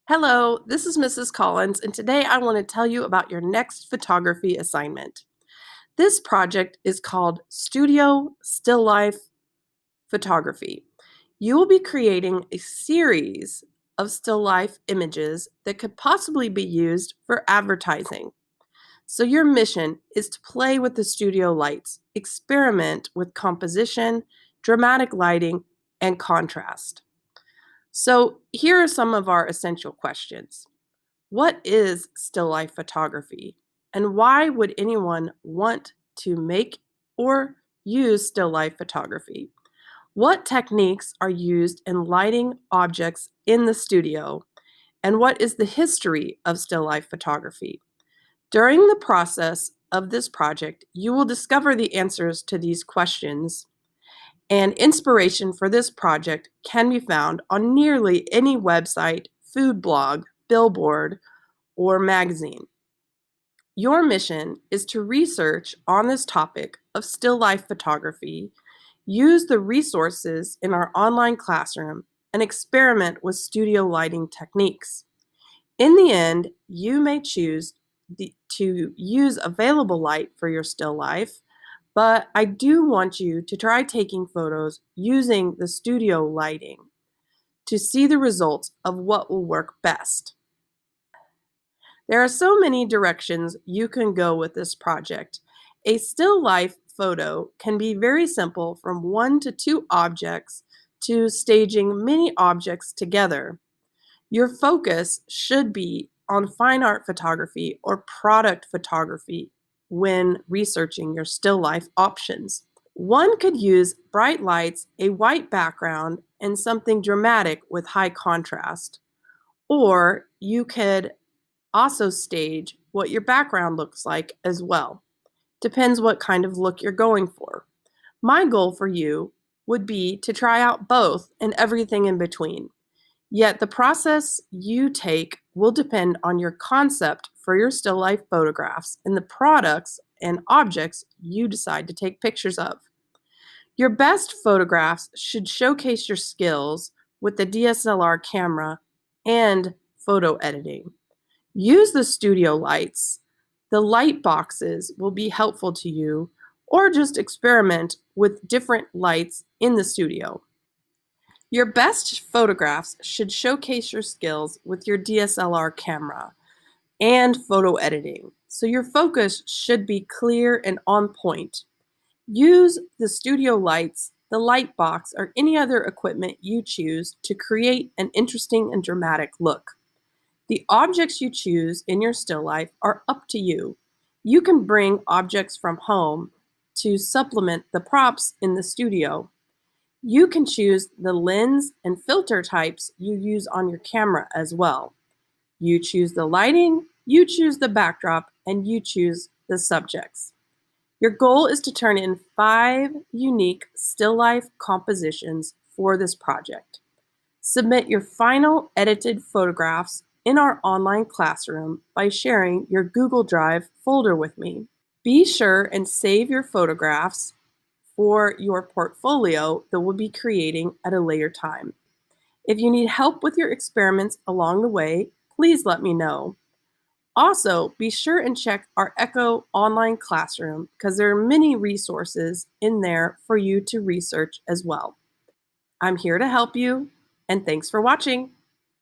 Hello, this is Mrs. Collins, and today I want to tell you about your next photography assignment. This project is called Studio Still Life Photography. You will be creating a series of still life images that could possibly be used for advertising. So, your mission is to play with the studio lights, experiment with composition, dramatic lighting, and contrast. So, here are some of our essential questions. What is still life photography? And why would anyone want to make or use still life photography? What techniques are used in lighting objects in the studio? And what is the history of still life photography? During the process of this project, you will discover the answers to these questions, and inspiration for this project can be found on nearly any website, food blog, billboard, or magazine. Your mission is to research on this topic of still life photography, use the resources in our online classroom, and experiment with studio lighting techniques. In the end, you may choose to use available light for your still life, but I do want you to try taking photos using the studio lighting to see the results of what will work best. There are so many directions you can go with this project. A still life photo can be very simple, from 1 to 2 objects to staging many objects together. Your focus should be on fine art photography or product photography when researching your still life options. One could use bright lights, a white background, and something dramatic with high contrast. Or you could also stage what your background looks like as well. Depends what kind of look you're going for. My goal for you would be to try out both and everything in between. Yet the process you take will depend on your concept for your still life photographs and the products and objects you decide to take pictures of. Your best photographs should showcase your skills with the DSLR camera and photo editing. Use the studio lights. The light boxes will be helpful to you, or just experiment with different lights in the studio. Your best photographs should showcase your skills with your DSLR camera and photo editing, so your focus should be clear and on point. Use the studio lights, the light box, or any other equipment you choose to create an interesting and dramatic look. The objects you choose in your still life are up to you. You can bring objects from home to supplement the props in the studio. You can choose the lens and filter types you use on your camera as well. You choose the lighting, you choose the backdrop, and you choose the subjects. Your goal is to turn in 5 unique still life compositions for this project. Submit your final edited photographs in our online classroom by sharing your Google Drive folder with me. Be sure and save your photographs for your portfolio that we'll be creating at a later time. If you need help with your experiments along the way, please let me know. Also, be sure and check our Echo online classroom because there are many resources in there for you to research as well. I'm here to help you, and thanks for watching.